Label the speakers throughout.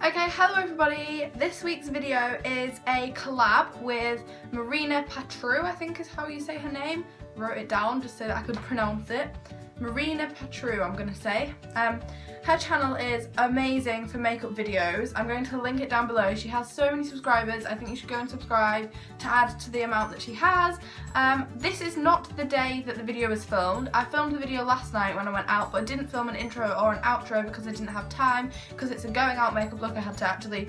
Speaker 1: Okay, hello everybody. This week's video is a collab with Marina Patru, I think is how you say her name. Wrote it down just so that I could pronounce it. Marina Patru, I'm gonna say. Her channel is amazing for makeup videos. I'm going to link it down below. She has so many subscribers. I think you should go and subscribe to add to the amount that she has. This is not the day that the video was filmed. I filmed the video last night when I went out, but I didn't film an intro or an outro because I didn't have time, because it's a going out makeup look. I had to actually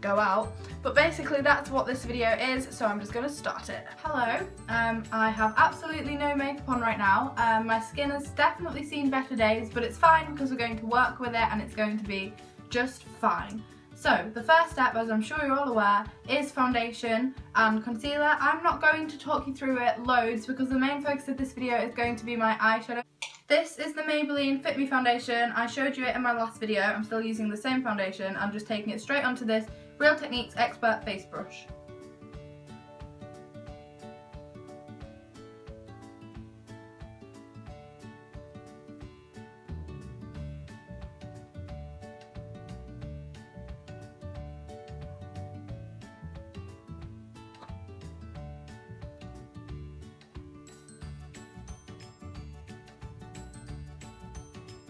Speaker 1: go out. But basically that's what this video is, so I'm just going to start it. Hello, I have absolutely no makeup on right now. My skin has definitely seen better days, but it's fine because we're going to work with it and it's going to be just fine. So the first step, as I'm sure you're all aware, is foundation and concealer. I'm not going to talk you through it loads because the main focus of this video is going to be my eyeshadow. This is the Maybelline Fit Me foundation. I showed you it in my last video. I'm still using the same foundation. I'm just taking it straight onto this Real Techniques Expert Face Brush.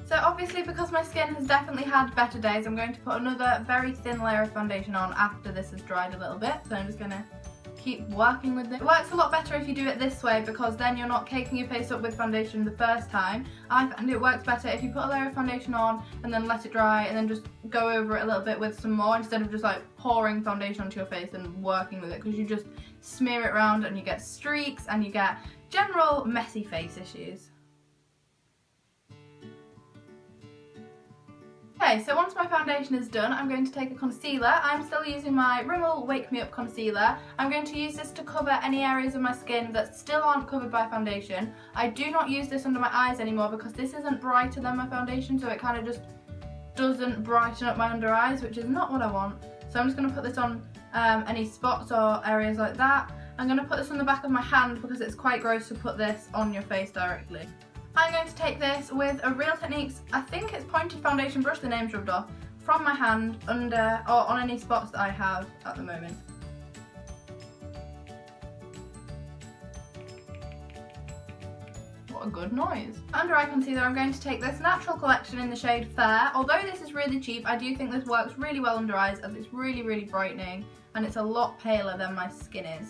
Speaker 1: So obviously, because my skin has definitely had better days, I'm going to put another very thin layer of foundation on after this has dried a little bit. So I'm just going to keep working with it. It works a lot better if you do it this way because then you're not caking your face up with foundation the first time. I find it works better if you put a layer of foundation on and then let it dry and then just go over it a little bit with some more instead of just like pouring foundation onto your face and working with it, because you just smear it around and you get streaks and you get general messy face issues. Okay, so once my foundation is done, I'm going to take a concealer. I'm still using my Rimmel Wake Me Up concealer. I'm going to use this to cover any areas of my skin that still aren't covered by foundation. I do not use this under my eyes anymore because this isn't brighter than my foundation, so it kind of just doesn't brighten up my under eyes, which is not what I want. So I'm just going to put this on any spots or areas like that. I'm going to put this on the back of my hand because it's quite gross to put this on your face directly. I'm going to take this with a Real Techniques, I think it's pointed foundation brush, the name's rubbed off, from my hand under or on any spots that I have at the moment. What a good noise. Under eye concealer, I'm going to take this Natural Collection in the shade Fair. Although this is really cheap, I do think this works really well under eyes as it's really, really brightening and it's a lot paler than my skin is.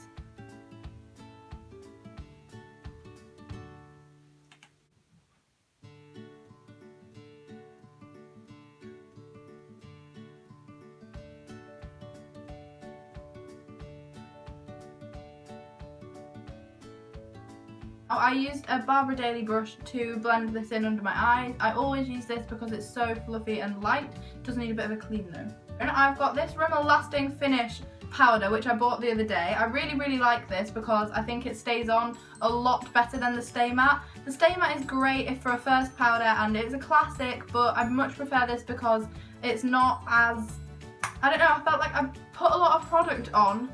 Speaker 1: I used a Barbara Daily brush to blend this in under my eyes. I always use this because it's so fluffy and light. It does need a bit of a clean though. And I've got this Rimmel Lasting Finish powder, which I bought the other day. I really, really like this because I think it stays on a lot better than the Stay Matte. The Stay Matte is great if for a first powder and it's a classic, but I much prefer this because it's not as, I don't know, I felt like I put a lot of product on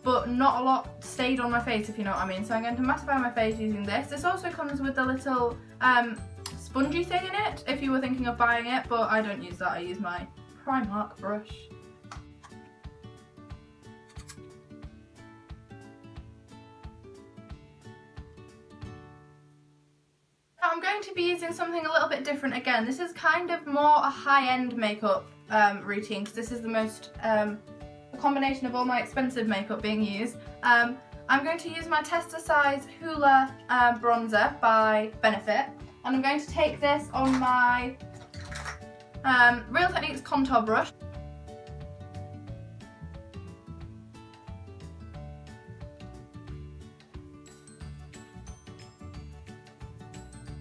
Speaker 1: but not a lot stayed on my face, if you know what I mean. So I'm going to mattify my face using this. This also comes with a little spongy thing in it, if you were thinking of buying it, but I don't use that. I use my Primark brush. Now I'm going to be using something a little bit different again. This is kind of more a high-end makeup routine, because this is the most combination of all my expensive makeup being used. I'm going to use my Tester Size Hoola bronzer by Benefit, and I'm going to take this on my Real Techniques contour brush.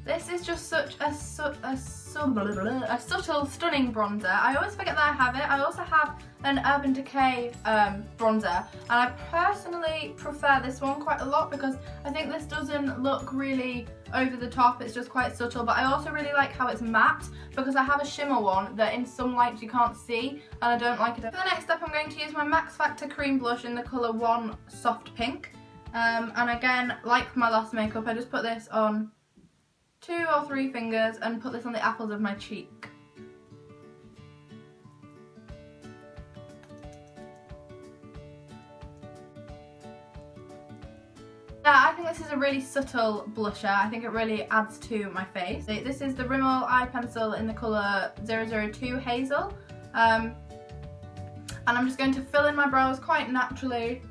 Speaker 1: This is just such a subtle, stunning bronzer. I always forget that I have it. I also have an Urban Decay bronzer, and I personally prefer this one quite a lot because I think this doesn't look really over the top, it's just quite subtle, but I also really like how it's matte because I have a shimmer one that in some lights you can't see and I don't like it. For the next step I'm going to use my Max Factor cream blush in the colour 1 Soft Pink, and again, like my last makeup, I just put this on 2 or 3 fingers and put this on the apples of my cheek. I think this is a really subtle blusher. I think it really adds to my face. This is the Rimmel eye pencil in the colour 002 Hazel. And I'm just going to fill in my brows quite naturally.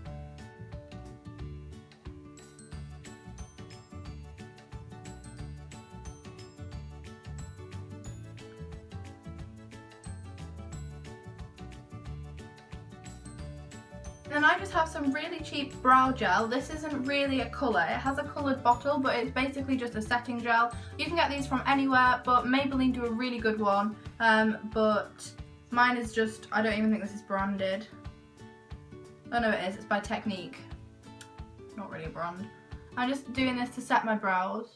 Speaker 1: Then I just have some really cheap brow gel. This isn't really a colour, it has a coloured bottle, but it's basically just a setting gel. You can get these from anywhere, but Maybelline do a really good one. But mine is just, I don't even think this is branded. Oh no, it is, it's by Technique. Not really a brand. I'm just doing this to set my brows.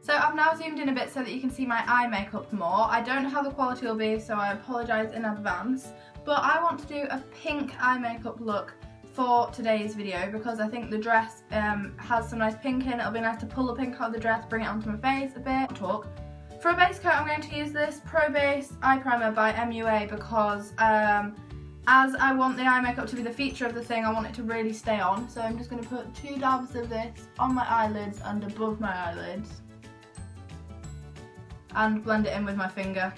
Speaker 1: So I've now zoomed in a bit so that you can see my eye makeup more. I don't know how the quality will be, so I apologise in advance. But I want to do a pink eye makeup look for today's video because I think the dress has some nice pink in. It'll be nice to pull the pink out of the dress, bring it onto my face a bit. For a base coat, I'm going to use this Pro Base Eye Primer by MUA because as I want the eye makeup to be the feature of the thing, I want it to really stay on. So I'm just going to put 2 dabs of this on my eyelids and above my eyelids. And blend it in with my finger.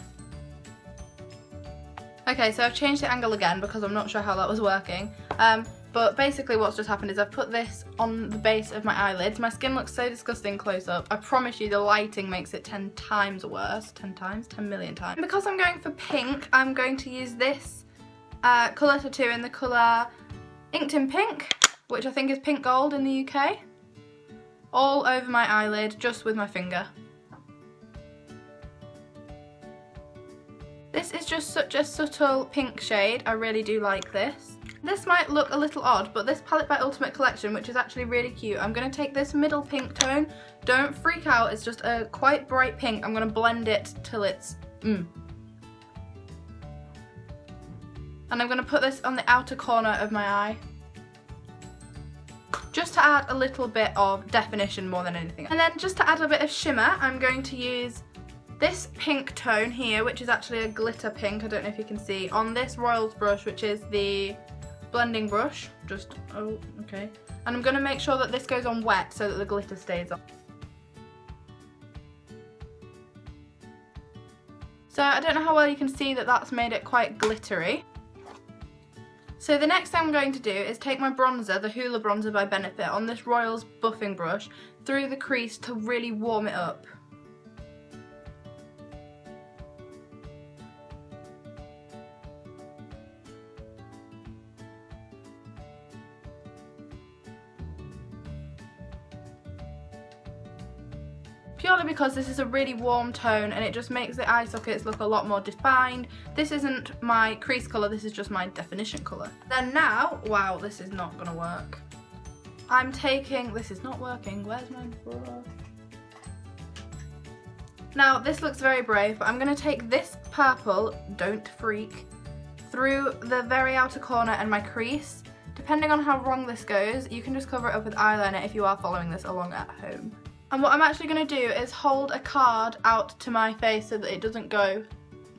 Speaker 1: Okay, so I've changed the angle again because I'm not sure how that was working. But basically what's just happened is I've put this on the base of my eyelids. My skin looks so disgusting close up. I promise you the lighting makes it 10 times worse. 10 times? 10 million times. And because I'm going for pink, I'm going to use this colour tattoo in the colour Inked in Pink, which I think is pink gold in the UK. All over my eyelid, just with my finger. This is just such a subtle pink shade, I really do like this. This might look a little odd, but this palette by Ultimate Collection, which is actually really cute, I'm going to take this middle pink tone. Don't freak out, it's just a quite bright pink. I'm going to blend it till it's And I'm going to put this on the outer corner of my eye. Just to add a little bit of definition more than anything. And then just to add a bit of shimmer, I'm going to use this pink tone here, which is actually a glitter pink, I don't know if you can see, on this Royals brush, which is the blending brush. Okay. And I'm going to make sure that this goes on wet so that the glitter stays on. So I don't know how well you can see that that's made it quite glittery. So the next thing I'm going to do is take my bronzer, the Hoola bronzer by Benefit, on this Royals buffing brush through the crease to really warm it up. Purely because this is a really warm tone and it just makes the eye sockets look a lot more defined. This isn't my crease colour, this is just my definition colour. Then now, wow, this is not gonna work. I'm taking, this is not working, where's my brush? Now this looks very brave, but I'm gonna take this purple, don't freak, through the very outer corner and my crease. Depending on how wrong this goes, you can just cover it up with eyeliner if you are following this along at home. And what I'm actually going to do is hold a card out to my face so that it doesn't go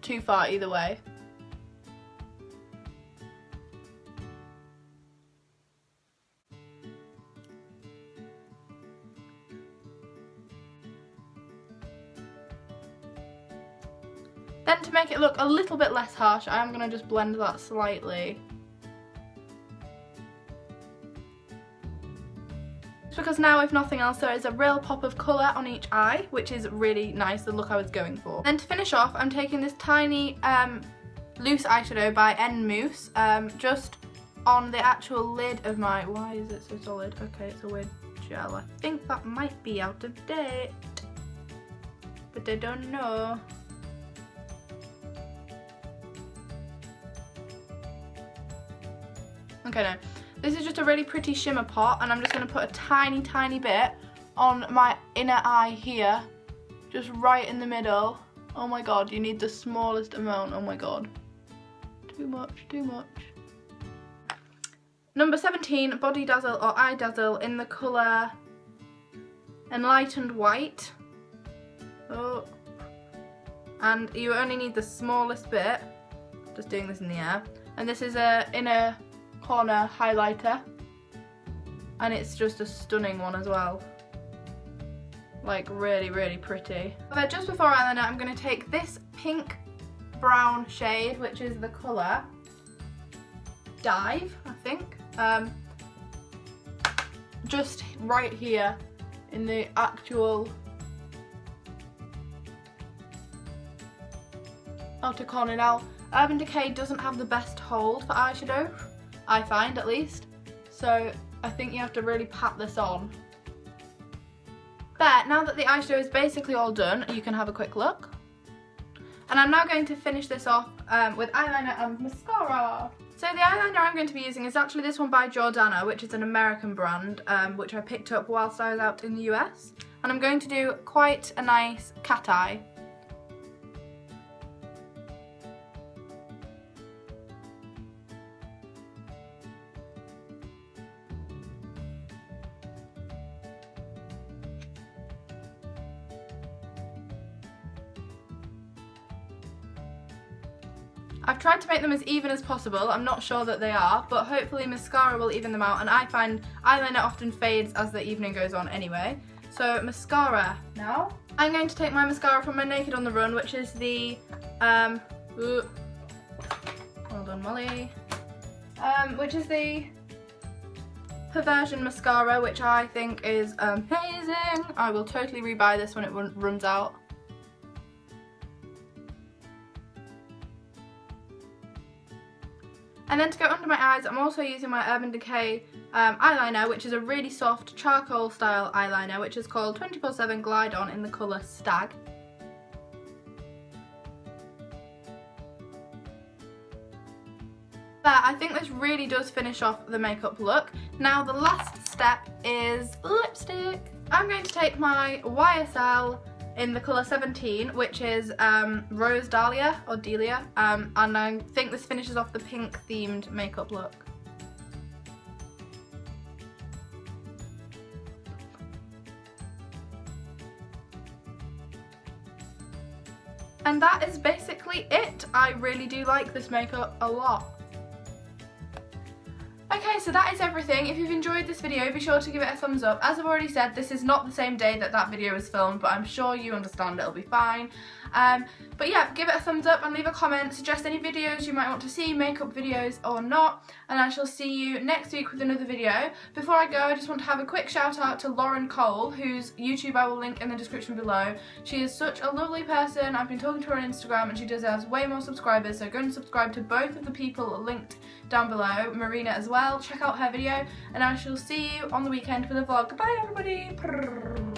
Speaker 1: too far either way. Then to make it look a little bit less harsh, I am going to just blend that slightly. Because now, if nothing else, there is a real pop of colour on each eye, which is really nice, the look I was going for. Then to finish off, I'm taking this tiny loose eyeshadow by N Mousse, just on the actual lid of my, why is it so solid? Okay, it's a weird gel. I think that might be out of date, but I don't know. Okay, no. This is just a really pretty shimmer pot, and I'm just going to put a tiny, tiny bit on my inner eye here, just right in the middle. Oh my god, you need the smallest amount, oh my god. Too much, too much. Number 17, Body Dazzle or Eye Dazzle in the colour Enlightened White. Oh. And you only need the smallest bit, just doing this in the air. And this is in a corner highlighter, and it's just a stunning one as well. Like really, really pretty. But just before eyeliner, I'm going to take this pink brown shade, which is the colour Dive, I think. Just right here in the actual outer corner. Now, Urban Decay doesn't have the best hold for eyeshadow, I find at least. So I think you have to really pat this on. But now that the eyeshadow is basically all done, you can have a quick look. And I'm now going to finish this off with eyeliner and mascara. So the eyeliner I'm going to be using is actually this one by Jordana, which is an American brand, which I picked up whilst I was out in the US. And I'm going to do quite a nice cat eye. I've tried to make them as even as possible. I'm not sure that they are, but hopefully mascara will even them out, and I find eyeliner often fades as the evening goes on anyway. So mascara now. I'm going to take my mascara from my Naked on the Run, which is the, well done Molly, which is the Perversion mascara, which I think is amazing. I will totally rebuy this when it runs out. And then to go under my eyes, I'm also using my Urban Decay eyeliner, which is a really soft charcoal style eyeliner, which is called 24/7 Glide On in the colour Stag. But I think this really does finish off the makeup look. Now the last step is lipstick. I'm going to take my YSL in the colour 17, which is Rose Dahlia, or Delia, and I think this finishes off the pink themed makeup look. And that is basically it. I really do like this makeup a lot. Okay, so that is everything. If you've enjoyed this video, be sure to give it a thumbs up. As I've already said, this is not the same day that that video was filmed, but I'm sure you understand it'll be fine. But yeah, give it a thumbs up and leave a comment. Suggest any videos you might want to see, makeup videos or not, and I shall see you next week with another video. Before I go, I just want to have a quick shout out to Lauren Cole, whose YouTube I will link in the description below. She is such a lovely person. I've been talking to her on Instagram and she deserves way more subscribers, so go and subscribe to both of the people linked down below, Marina as well. Check out her video, and I shall see you on the weekend for the vlog. Goodbye everybody!